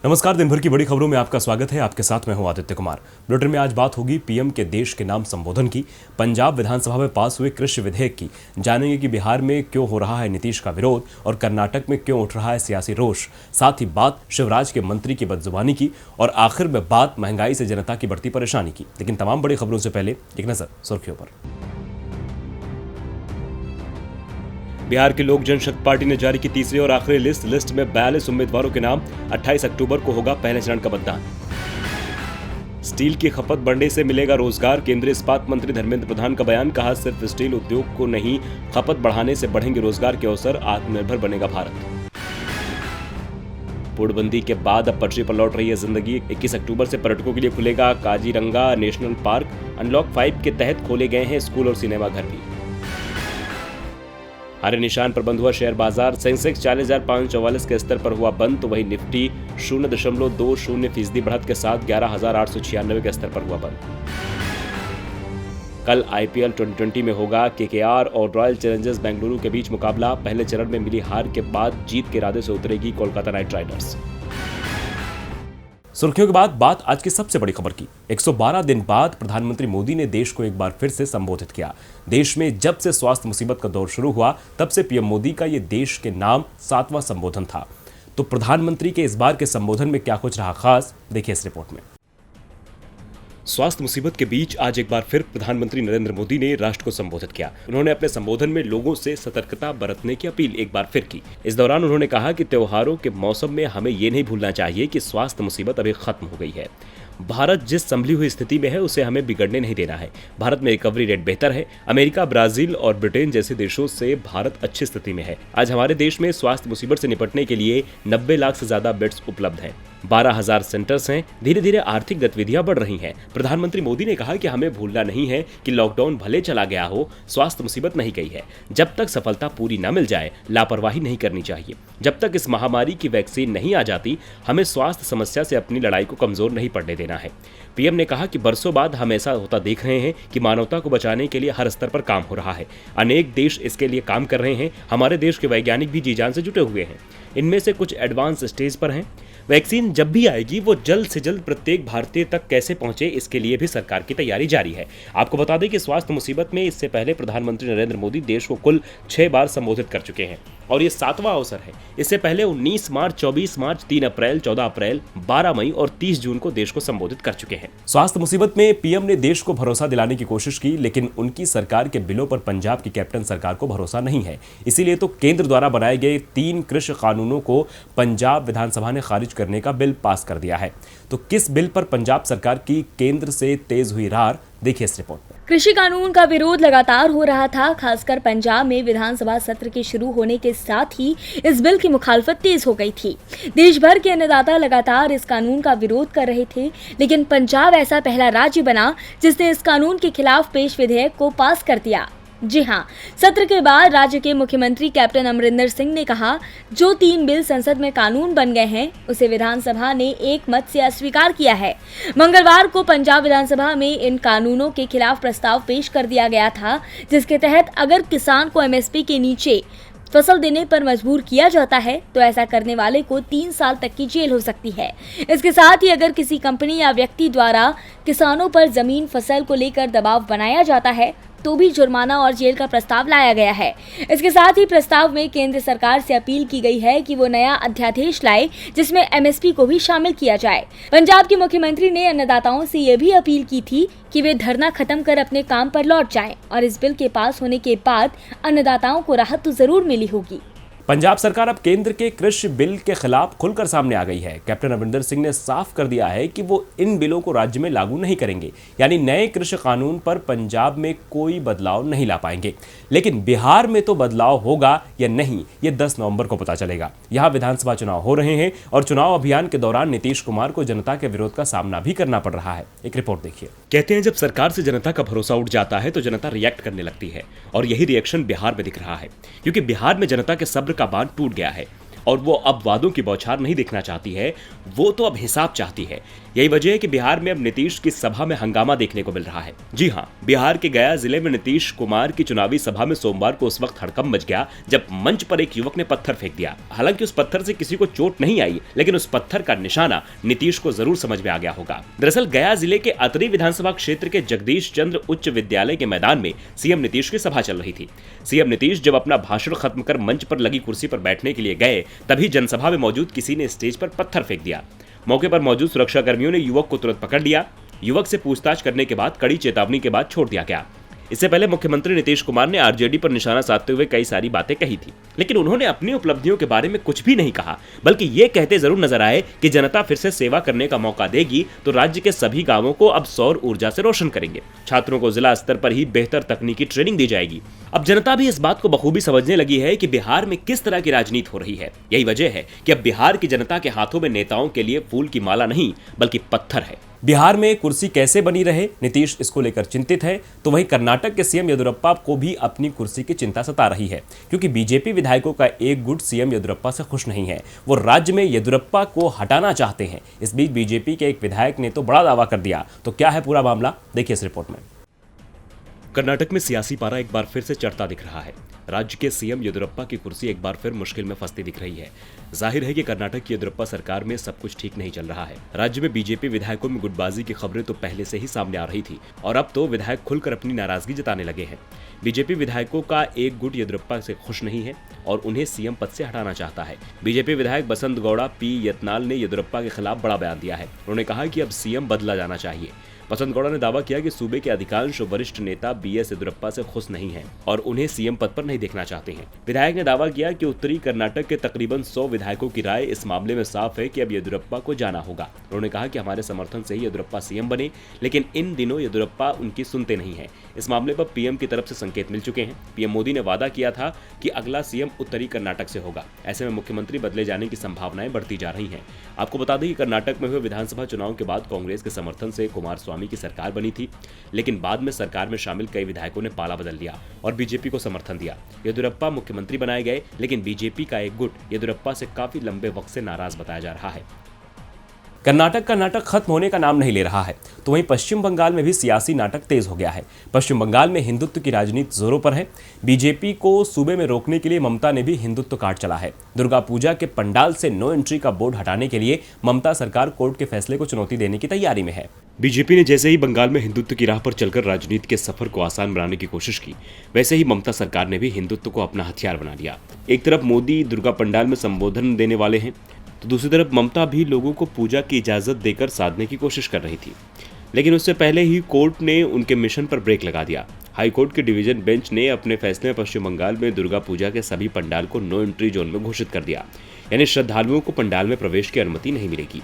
नमस्कार, दिन भर की बड़ी खबरों में आपका स्वागत है। आपके साथ मैं हूं आदित्य कुमार। बुलेटिन में आज बात होगी पीएम के देश के नाम संबोधन की, पंजाब विधानसभा में पास हुए कृषि विधेयक की, जानेंगे कि बिहार में क्यों हो रहा है नीतीश का विरोध और कर्नाटक में क्यों उठ रहा है सियासी रोष। साथ ही बात शिवराज के मंत्री की बदजुबानी की और आखिर में बात महंगाई से जनता की बढ़ती परेशानी की। लेकिन तमाम बड़ी खबरों से पहले एक नजर सुर्खियों पर। बिहार की लोक जनशक्ति पार्टी ने जारी की तीसरी और आखिरी लिस्ट में 42 उम्मीदवारों के नाम। 28 अक्टूबर को होगा पहले चरण का मतदान। स्टील की खपत बढ़ने से मिलेगा रोजगार, केंद्रीय इस्पात मंत्री धर्मेंद्र प्रधान का बयान। कहा, सिर्फ स्टील उद्योग को नहीं, खपत बढ़ाने से बढ़ेंगे रोजगार के अवसर, आत्मनिर्भर बनेगा भारत। पूर्णबंदी के बाद अब पटरी पर लौट रही है जिंदगी। 21 अक्टूबर से पर्यटकों के लिए खुलेगा काजीरंगा नेशनल पार्क। अनलॉक 5 के तहत खोले गए हैं स्कूल और सिनेमा घर भी। हरे निशान पर बंद हुआ शेयर बाजार। सेंसेक्स 40,544 के स्तर पर हुआ बंद, तो वही निफ्टी 0.20% बढ़त के साथ 11,896 के स्तर पर हुआ बंद। कल आईपीएल 2020 में होगा केकेआर और रॉयल चैलेंजर्स बेंगलुरु के बीच मुकाबला। पहले चरण में मिली हार के बाद जीत के इरादे से उतरेगी कोलकाता नाइट राइडर्स। सुर्खियों के बाद बात आज की सबसे बड़ी खबर की। 112 दिन बाद प्रधानमंत्री मोदी ने देश को एक बार फिर से संबोधित किया। देश में जब से स्वास्थ्य मुसीबत का दौर शुरू हुआ, तब से पीएम मोदी का ये देश के नाम 7वां संबोधन था। तो प्रधानमंत्री के इस बार के संबोधन में क्या कुछ रहा खास, देखिए इस रिपोर्ट में। स्वास्थ्य मुसीबत के बीच आज एक बार फिर प्रधानमंत्री नरेंद्र मोदी ने राष्ट्र को संबोधित किया। उन्होंने अपने संबोधन में लोगों से सतर्कता बरतने की अपील एक बार फिर की। इस दौरान उन्होंने कहा कि त्योहारों के मौसम में हमें ये नहीं भूलना चाहिए कि स्वास्थ्य मुसीबत अभी खत्म हो गई है। भारत जिस संभली हुई स्थिति में है उसे हमें बिगड़ने नहीं देना है। भारत में रिकवरी रेट बेहतर है। अमेरिका, ब्राजील और ब्रिटेन जैसे देशों से भारत अच्छी स्थिति में है। आज हमारे देश में स्वास्थ्य मुसीबत से निपटने के लिए 90 लाख से ज्यादा बेड्स उपलब्ध हैं। 12,000 सेंटर्स हैं। धीरे धीरे आर्थिक गतिविधियां बढ़ रही हैं। प्रधानमंत्री मोदी ने कहा कि हमें भूलना नहीं है कि लॉकडाउन भले चला गया हो, स्वास्थ्य मुसीबत नहीं गई है। जब तक सफलता पूरी न मिल जाए, लापरवाही नहीं करनी चाहिए। जब तक इस महामारी की वैक्सीन नहीं आ जाती, हमें स्वास्थ्य समस्या से अपनी लड़ाई को कमजोर नहीं पड़ने देना है। पीएम ने कहा कि बरसों बाद हम ऐसा होता देख रहे हैं कि मानवता को बचाने के लिए हर स्तर पर काम हो रहा है। अनेक देश इसके लिए काम कर रहे हैं। हमारे देश के वैज्ञानिक भी जी जान से जुटे हुए हैं। इनमें से कुछ एडवांस स्टेज पर हैं। वैक्सीन जब भी आएगी वो जल्द से जल्द प्रत्येक भारतीय तक कैसे पहुंचे, इसके लिए भी सरकार की तैयारी जारी है। आपको बता दें कि स्वास्थ्य मुसीबत में इससे पहले प्रधानमंत्री नरेंद्र मोदी देश को कुल 6 बार संबोधित कर चुके हैं और ये 7वां अवसर है। इससे पहले 19 मार्च, 24 मार्च, 3 अप्रैल, 14 अप्रैल, 12 मई और 30 जून को देश को संबोधित कर चुके हैं। स्वास्थ्य मुसीबत में पीएम ने देश को भरोसा दिलाने की कोशिश की, लेकिन उनकी सरकार के बिलों पर पंजाब की कैप्टन सरकार को भरोसा नहीं है। इसीलिए तो केंद्र द्वारा बनाए गए 3 कृषि कानूनों को पंजाब विधानसभा ने खारिज करने का बिल पास कर दिया है। तो किस बिल पर पंजाब सरकार की केंद्र से तेज हुई रार, देखिए इस रिपोर्ट में। कृषि कानून का विरोध लगातार हो रहा था। खासकर पंजाब में विधानसभा सत्र के शुरू होने के साथ ही इस बिल की मुखालफत तेज हो गई थी। देश भर के अन्नदाता लगातार इस कानून का विरोध कर रहे थे, लेकिन पंजाब ऐसा पहला राज्य बना जिसने इस कानून के खिलाफ पेश विधेयक को पास कर दिया। जी हां, सत्र के बाद राज्य के मुख्यमंत्री कैप्टन अमरिंदर सिंह ने कहा, जो 3 बिल संसद में कानून बन गए हैं उसे विधानसभा ने एक मत से अस्वीकार किया है। मंगलवार को पंजाब विधानसभा में इन कानूनों के खिलाफ प्रस्ताव पेश कर दिया गया था, जिसके तहत अगर किसान को एमएसपी के नीचे फसल देने पर मजबूर किया जाता है तो ऐसा करने वाले को 3 साल तक की जेल हो सकती है। इसके साथ ही अगर किसी कंपनी या व्यक्ति द्वारा किसानों पर जमीन फसल को लेकर दबाव बनाया जाता है तो भी जुर्माना और जेल का प्रस्ताव लाया गया है। इसके साथ ही प्रस्ताव में केंद्र सरकार से अपील की गई है कि वो नया अध्यादेश लाए जिसमें एमएसपी को भी शामिल किया जाए। पंजाब के मुख्यमंत्री ने अन्नदाताओं से ये भी अपील की थी कि वे धरना खत्म कर अपने काम पर लौट जाएं और इस बिल के पास होने के बाद अन्नदाताओं को राहत तो जरूर मिली होगी। पंजाब सरकार अब केंद्र के कृषि बिल के खिलाफ खुलकर सामने आ गई है। कैप्टन अमरिंदर सिंह ने साफ कर दिया है कि वो इन बिलों को राज्य में लागू नहीं करेंगे, यानी नए कृषि कानून पर पंजाब में कोई बदलाव नहीं ला पाएंगे। लेकिन बिहार में तो बदलाव होगा या नहीं, ये 10 नवंबर को पता चलेगा। यहाँ विधानसभा चुनाव हो रहे हैं और चुनाव अभियान के दौरान नीतीश कुमार को जनता के विरोध का सामना भी करना पड़ रहा है। एक रिपोर्ट देखिए। कहते हैं जब सरकार से जनता का भरोसा उठ जाता है तो जनता रिएक्ट करने लगती है, और यही रिएक्शन बिहार में दिख रहा है, क्योंकि बिहार में जनता के सब्र का बांध टूट गया है और वो अब वादों की बौछार नहीं देखना चाहती है, वो तो अब हिसाब चाहती है। यही वजह है कि बिहार में अब नीतीश की सभा में हंगामा देखने को मिल रहा है। जी हाँ, बिहार के गया जिले में नीतीश कुमार की चुनावी सभा में सोमवार को उस वक्त हड़कंप मच गया जब मंच पर एक युवक ने पत्थर फेंक दिया। हालांकि उस पत्थर से किसी को चोट नहीं आई, लेकिन उस पत्थर का निशाना नीतीश को जरूर समझ में आ गया होगा। दरअसल गया जिले के अतरी विधानसभा क्षेत्र के जगदीश चंद्र उच्च विद्यालय के मैदान में सीएम नीतीश की सभा चल रही थी। सीएम नीतीश जब अपना भाषण खत्म कर मंच पर लगी कुर्सी पर बैठने के लिए गए, तभी जनसभा में मौजूद किसी ने स्टेज पर पत्थर फेंक दिया। मौके पर मौजूद सुरक्षा कर्मियों ने युवक को तुरंत पकड़ लिया। युवक से पूछताछ करने के बाद कड़ी चेतावनी के बाद छोड़ दिया गया। इससे पहले मुख्यमंत्री नीतीश कुमार ने आरजेडी पर निशाना साधते हुए कई सारी बातें कही थी, लेकिन उन्होंने अपनी उपलब्धियों के बारे में कुछ भी नहीं कहा, बल्कि ये कहते जरूर नजर आए कि जनता फिर से सेवा करने का मौका देगी तो राज्य के सभी गांवों को अब सौर ऊर्जा से रोशन करेंगे। छात्रों को जिला स्तर पर ही बेहतर तकनीकी ट्रेनिंग दी जाएगी। अब जनता भी इस बात को बखूबी समझने लगी है कि बिहार में किस तरह की राजनीति हो रही है। यही वजह है कि अब बिहार की जनता के हाथों में नेताओं के लिए फूल की माला नहीं बल्कि पत्थर है। बिहार में कुर्सी कैसे बनी रहे, नीतीश इसको लेकर चिंतित है, तो वहीं कर्नाटक के सीएम येदियुरप्पा को भी अपनी कुर्सी की चिंता सता रही है, क्योंकि बीजेपी विधायकों का एक गुट सीएम येदियुरप्पा से खुश नहीं है। वो राज्य में येदियुरप्पा को हटाना चाहते हैं। इस बीच बीजेपी के एक विधायक ने तो बड़ा दावा कर दिया। तो क्या है पूरा मामला, देखिए इस रिपोर्ट में। कर्नाटक में सियासी पारा एक बार फिर से चढ़ता दिख रहा है। राज्य के सीएम येदियुरप्पा की कुर्सी एक बार फिर मुश्किल में फंसती दिख रही है। जाहिर है कि कर्नाटक की येदियुरप्पा सरकार में सब कुछ ठीक नहीं चल रहा है। राज्य में बीजेपी विधायकों में गुटबाजी की खबरें तो पहले से ही सामने आ रही थी और अब तो विधायक खुलकर अपनी नाराजगी जताने लगे हैं। बीजेपी विधायकों का एक गुट येदियुरप्पा से खुश नहीं है और उन्हें सीएम पद से हटाना चाहता है। बीजेपी विधायक बसंत गौड़ा पी यत्नाल ने येदियुरप्पा के खिलाफ बड़ा बयान दिया है। उन्होंने कहा कि अब सीएम बदला जाना चाहिए। बसंत गौड़ा ने दावा किया कि सूबे के अधिकांश वरिष्ठ नेता बीएस येदियुरप्पा से खुश नहीं हैं और उन्हें सीएम पद पर नहीं देखना चाहते हैं। विधायक ने दावा किया कि उत्तरी कर्नाटक के तकरीबन 100 विधायकों की राय इस मामले में साफ है कि अब येदियुरप्पा को जाना होगा। उन्होंने कहा कि हमारे समर्थन से ही येदियुरप्पा सीएम बने, लेकिन इन दिनों येदियुरप्पा उनकी सुनते नहीं है। इस मामले पर पीएम की तरफ से संकेत मिल चुके हैं। पीएम मोदी ने वादा किया था कि अगला सीएम उत्तरी कर्नाटक से होगा। ऐसे में मुख्यमंत्री बदले जाने की संभावनाएं बढ़ती जा रही हैं। आपको बता दें कि कर्नाटक में हुए विधानसभा चुनाव के बाद कांग्रेस के समर्थन से कुमारस्वामी की सरकार बनी थी, लेकिन बाद में सरकार में शामिल कई विधायकों ने पाला बदल लिया और बीजेपी को समर्थन दिया। येदियुरप्पा मुख्यमंत्री बनाए गए, लेकिन बीजेपी का एक गुट येदियुरप्पा से काफी लंबे वक्त से नाराज बताया जा रहा है। कर्नाटक का नाटक खत्म होने का नाम नहीं ले रहा है, तो वहीं पश्चिम बंगाल में भी सियासी नाटक तेज हो गया है। पश्चिम बंगाल में हिंदुत्व की राजनीति जोरों पर है। बीजेपी को सूबे में रोकने के लिए ममता ने भी हिंदुत्व कार्ड चला है। दुर्गा पूजा के पंडाल से नो एंट्री का बोर्ड हटाने के लिए ममता सरकार कोर्ट के फैसले को चुनौती देने की तैयारी में है। बीजेपी ने जैसे ही बंगाल में हिंदुत्व की राह पर चलकर राजनीति के सफर को आसान बनाने की कोशिश की, वैसे ही ममता सरकार ने भी हिंदुत्व को अपना हथियार बना लिया। एक तरफ मोदी दुर्गा पंडाल में संबोधन देने वाले हैं, तो दूसरी तरफ ममता भी लोगों को पूजा की इजाजत देकर साधने की कोशिश कर रही थी, लेकिन उससे पहले ही कोर्ट ने उनके मिशन पर ब्रेक लगा दिया। हाई कोर्ट के डिवीजन बेंच ने अपने फैसले में पश्चिम बंगाल में दुर्गा पूजा के सभी पंडाल को नो एंट्री जोन में घोषित कर दिया, यानी श्रद्धालुओं को पंडाल में प्रवेश की अनुमति नहीं मिलेगी।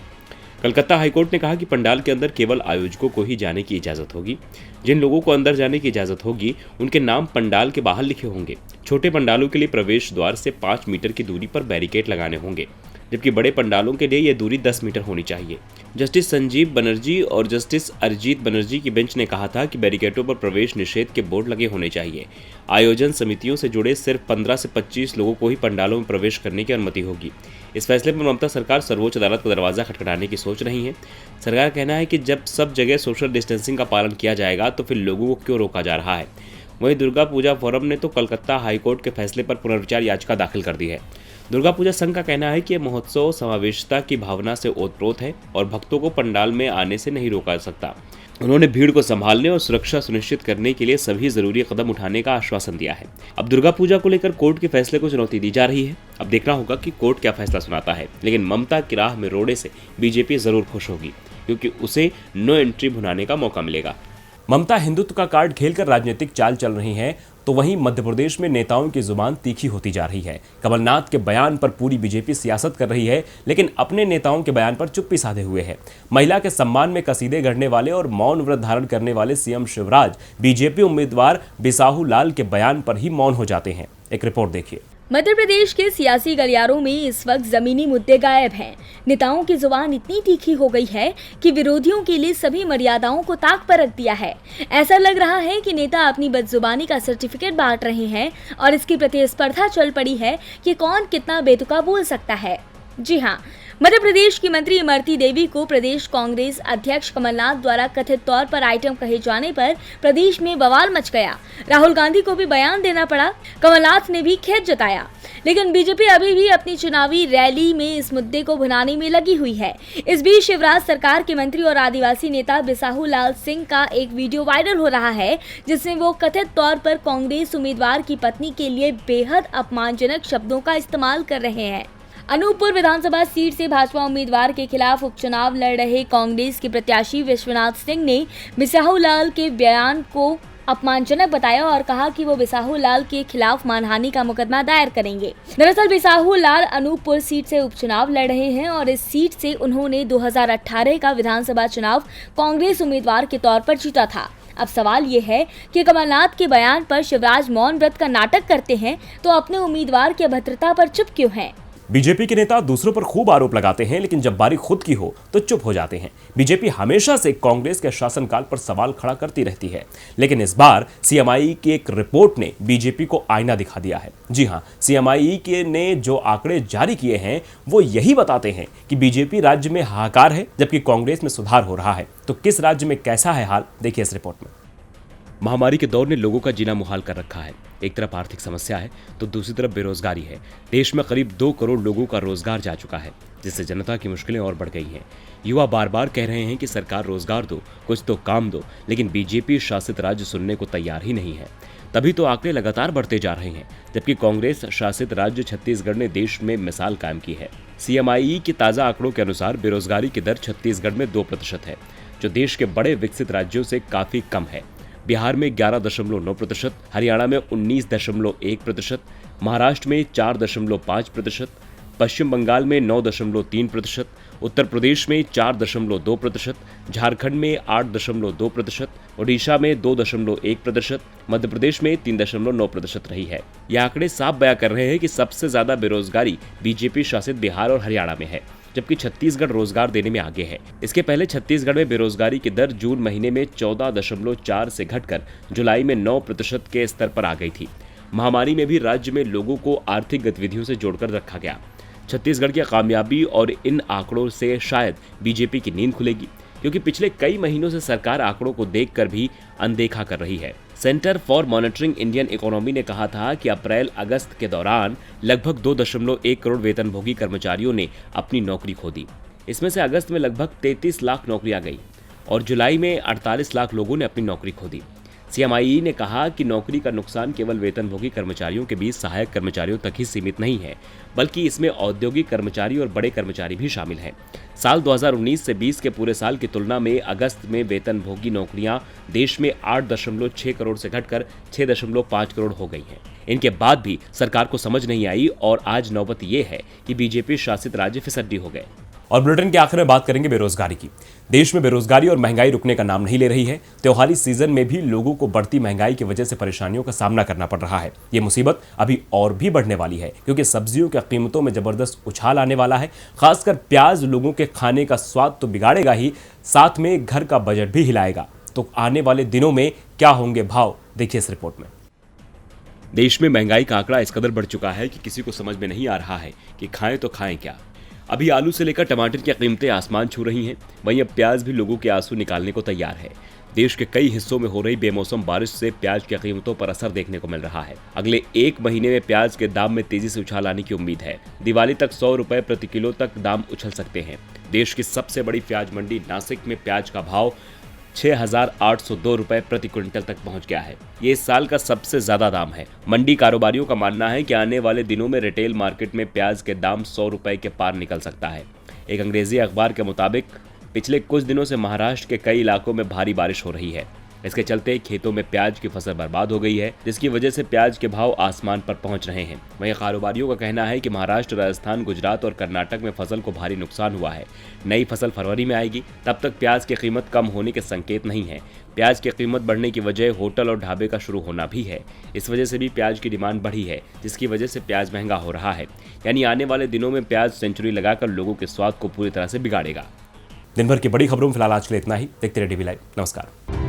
कलकत्ता हाईकोर्ट ने कहा कि पंडाल के अंदर केवल आयोजकों को ही जाने की इजाजत होगी। जिन लोगों को अंदर जाने की इजाजत होगी उनके नाम पंडाल के बाहर लिखे होंगे। छोटे पंडालों के लिए प्रवेश द्वार से 5 मीटर की दूरी पर बैरिकेड लगाने होंगे, जबकि बड़े पंडालों के लिए यह दूरी 10 मीटर होनी चाहिए। जस्टिस संजीव बनर्जी और जस्टिस अरिजीत बनर्जी की बेंच ने कहा था कि बैरिकेडों पर प्रवेश निषेध के बोर्ड लगे होने चाहिए। आयोजन समितियों से जुड़े सिर्फ 15 से 25 लोगों को ही पंडालों में प्रवेश करने की अनुमति होगी। इस फैसले पर ममता सरकार सर्वोच्च अदालत का दरवाजा खटखटाने की सोच रही है। सरकार का कहना है कि जब सब जगह सोशल डिस्टेंसिंग का पालन किया जाएगा तो फिर लोगों को क्यों रोका जा रहा है। वहीं दुर्गा पूजा फोरम ने तो कलकत्ता हाईकोर्ट के फैसले पर पुनर्विचार याचिका दाखिल कर दी है। दुर्गा पूजा संघ का कहना है कि यह महोत्सव समावेशिता की भावना से ओतप्रोत है और भक्तों को पंडाल में आने से नहीं रोका सकता। उन्होंने भीड़ को संभालने और सुरक्षा सुनिश्चित करने के लिए सभी जरूरी कदम उठाने का आश्वासन दिया है। अब दुर्गा पूजा को लेकर कोर्ट के फैसले को चुनौती दी जा रही है। अब देखना होगा कि कोर्ट क्या फैसला सुनाता है, लेकिन ममता की राह में रोड़े से बीजेपी जरूर खुश होगी, क्योंकि उसे नो एंट्री भुनाने का मौका मिलेगा। ममता हिंदुत्व का कार्ड खेलकर राजनीतिक चाल चल रही हैं, तो वहीं मध्य प्रदेश में नेताओं की जुबान तीखी होती जा रही है। कमलनाथ के बयान पर पूरी बीजेपी सियासत कर रही है, लेकिन अपने नेताओं के बयान पर चुप्पी साधे हुए है। महिला के सम्मान में कसीदे गढ़ने वाले और मौन व्रत धारण करने वाले सीएम शिवराज बीजेपी उम्मीदवार बिसाहू लाल के बयान पर ही मौन हो जाते हैं। एक रिपोर्ट देखिए। मध्य प्रदेश के सियासी गलियारों में इस वक्त जमीनी मुद्दे गायब हैं। नेताओं की जुबान इतनी तीखी हो गई है कि विरोधियों के लिए सभी मर्यादाओं को ताक पर रख दिया है। ऐसा लग रहा है कि नेता अपनी बदजुबानी का सर्टिफिकेट बांट रहे हैं और इसकी प्रतिस्पर्धा चल पड़ी है कि कौन कितना बेतुका बोल सकता है। जी हाँ, मध्य प्रदेश की मंत्री इमरती देवी को प्रदेश कांग्रेस अध्यक्ष कमलनाथ द्वारा कथित तौर पर आइटम कहे जाने पर प्रदेश में बवाल मच गया। राहुल गांधी को भी बयान देना पड़ा। कमलनाथ ने भी खेद जताया, लेकिन बीजेपी अभी भी अपनी चुनावी रैली में इस मुद्दे को भुनाने में लगी हुई है। इस बीच शिवराज सरकार के मंत्री और आदिवासी नेता बिसाहू लाल सिंह का एक वीडियो वायरल हो रहा है, जिसमें वो कथित तौर पर कांग्रेस उम्मीदवार की पत्नी के लिए बेहद अपमानजनक शब्दों का इस्तेमाल कर रहे हैं। अनूपपुर विधानसभा सीट से भाजपा उम्मीदवार के खिलाफ उपचुनाव लड़ रहे कांग्रेस के प्रत्याशी विश्वनाथ सिंह ने बिसाहू लाल के बयान को अपमानजनक बताया और कहा कि वो बिसाहू लाल के खिलाफ मानहानि का मुकदमा दायर करेंगे। दरअसल बिसाहू लाल अनूपपुर सीट से उपचुनाव लड़ रहे हैं और इस सीट से उन्होंने 2018 का विधानसभा चुनाव कांग्रेस उम्मीदवार के तौर पर जीता था। अब सवाल ये है कि कमलनाथ के बयान पर शिवराज मौन व्रत का नाटक करते हैं तो अपने उम्मीदवार की अभद्रता पर चुप क्यों हैं? बीजेपी के नेता दूसरों पर खूब आरोप लगाते हैं, लेकिन जब बारी खुद की हो तो चुप हो जाते हैं। बीजेपी हमेशा से कांग्रेस के शासनकाल पर सवाल खड़ा करती रहती है, लेकिन इस बार सीएमआई की एक रिपोर्ट ने बीजेपी को आईना दिखा दिया है। जी हां, सीएमआई के ने जो आंकड़े जारी किए हैं वो यही बताते हैं कि बीजेपी राज्य में हाहाकार है, जबकि कांग्रेस में सुधार हो रहा है। तो किस राज्य में कैसा है हाल, देखिए इस रिपोर्ट में। महामारी के दौर ने लोगों का जीना मुहाल कर रखा है। एक तरफ आर्थिक समस्या है तो दूसरी तरफ बेरोजगारी है। देश में करीब 2 करोड़ लोगों का रोजगार जा चुका है, जिससे जनता की मुश्किलें और बढ़ गई हैं। युवा बार बार कह रहे हैं कि सरकार रोजगार दो, कुछ तो काम दो, लेकिन बीजेपी शासित राज्य सुनने को तैयार ही नहीं है। तभी तो आंकड़े लगातार बढ़ते जा रहे हैं, जबकि कांग्रेस शासित राज्य छत्तीसगढ़ ने देश में मिसाल कायम की है। सीएमआई के ताजा आंकड़ों के अनुसार बेरोजगारी की दर छत्तीसगढ़ में 2% है, जो देश के बड़े विकसित राज्यों से काफी कम है। बिहार में 11.9%, हरियाणा में 19.1%, महाराष्ट्र में 4.5%, पश्चिम बंगाल में 9.3%, उत्तर प्रदेश में 4.2%, झारखंड में 8.2%, ओडिशा में 2.1%, मध्य प्रदेश में 3.9% रही है। ये आंकड़े साफ बयां कर रहे हैं कि सबसे ज्यादा बेरोजगारी बीजेपी शासित बिहार और हरियाणा में है, जबकि छत्तीसगढ़ रोजगार देने में आगे है। इसके पहले छत्तीसगढ़ में बेरोजगारी की दर जून महीने में 14.4 से घटकर जुलाई में 9% के स्तर पर आ गई थी। महामारी में भी राज्य में लोगों को आर्थिक गतिविधियों से जोड़कर रखा गया। छत्तीसगढ़ की कामयाबी और इन आंकड़ों से शायद बीजेपी की नींद खुलेगी, क्योंकि पिछले कई महीनों से सरकार आंकड़ों को देखकर भी अनदेखा कर रही है। Centre for monitoring Indian economy ने कहा था कि अप्रैल-अगस्त के दौरान लगभग 2.1 करोड़ वेतनभोगी कर्मचारियों ने अपनी नौकरी खो दी। इसमें से अगस्त में लगभग 33 लाख नौकरियां गई और जुलाई में 48 लाख लोगों ने अपनी नौकरी खो दी। सीएमआई ने कहा कि नौकरी का नुकसान केवल वेतनभोगी कर्मचारियों के बीच सहायक कर्मचारियों तक ही सीमित नहीं है, बल्कि इसमें औद्योगिक कर्मचारी और बड़े कर्मचारी भी शामिल हैं। साल 2019 से 20 के पूरे साल की तुलना में अगस्त में वेतनभोगी नौकरियां देश में 8.6 करोड़ से घटकर 6.5 करोड़ हो गई हैं। इनके बाद भी सरकार को समझ नहीं आई और आज नौबत ये है कि बीजेपी शासित राज्य फिसड्डी हो गए। और बुलेटिन के आखिर में बात करेंगे बेरोजगारी की। देश में बेरोजगारी और महंगाई रुकने का नाम नहीं ले रही है। त्योहारी सीजन में भी लोगों को बढ़ती महंगाई की वजह से परेशानियों का सामना करना पड़ रहा है। ये मुसीबत अभी और भी बढ़ने वाली है, क्योंकि सब्जियों की कीमतों में जबरदस्त उछाल आने वाला है। खासकर प्याज लोगों के खाने का स्वाद तो बिगाड़ेगा ही, साथ में घर का बजट भी हिलाएगा। तो आने वाले दिनों में क्या होंगे भाव, देखिए इस रिपोर्ट में। देश में महंगाई का आंकड़ा इस कदर बढ़ चुका है कि किसी को समझ में नहीं आ रहा है कि खाएं तो खाएं क्या। अभी आलू से लेकर टमाटर की कीमतें आसमान छू रही हैं, वहीं अब प्याज भी लोगों के आंसू निकालने को तैयार है। देश के कई हिस्सों में हो रही बेमौसम बारिश से प्याज की कीमतों पर असर देखने को मिल रहा है। अगले 1 महीने में प्याज के दाम में तेजी से उछाल आने की उम्मीद है। दिवाली तक 100 रुपए प्रति किलो तक दाम उछल सकते हैं। देश की सबसे बड़ी प्याज मंडी नासिक में प्याज का भाव 6,802 रुपए प्रति क्विंटल तक पहुंच गया है। ये इस साल का सबसे ज्यादा दाम है। मंडी कारोबारियों का मानना है कि आने वाले दिनों में रिटेल मार्केट में प्याज के दाम 100 रुपए के पार निकल सकता है। एक अंग्रेजी अखबार के मुताबिक पिछले कुछ दिनों से महाराष्ट्र के कई इलाकों में भारी बारिश हो रही है। इसके चलते खेतों में प्याज की फसल बर्बाद हो गई है, जिसकी वजह से प्याज के भाव आसमान पर पहुंच रहे हैं। वहीं कारोबारियों का कहना है कि महाराष्ट्र, राजस्थान, गुजरात और कर्नाटक में फसल को भारी नुकसान हुआ है। नई फसल फरवरी में आएगी, तब तक प्याज की कीमत कम होने के संकेत नहीं है। प्याज की कीमत बढ़ने की वजह होटल और ढाबे का शुरू होना भी है। इस वजह से भी प्याज की डिमांड बढ़ी है, जिसकी वजह से प्याज महंगा हो रहा है। यानी आने वाले दिनों में प्याज सेंचुरी लगाकर लोगों के स्वाद को पूरी तरह से बिगाड़ेगा। दिन भर की बड़ी खबरों में फिलहाल आज के लिए इतना ही। देखते रहिए DV लाइव। नमस्कार।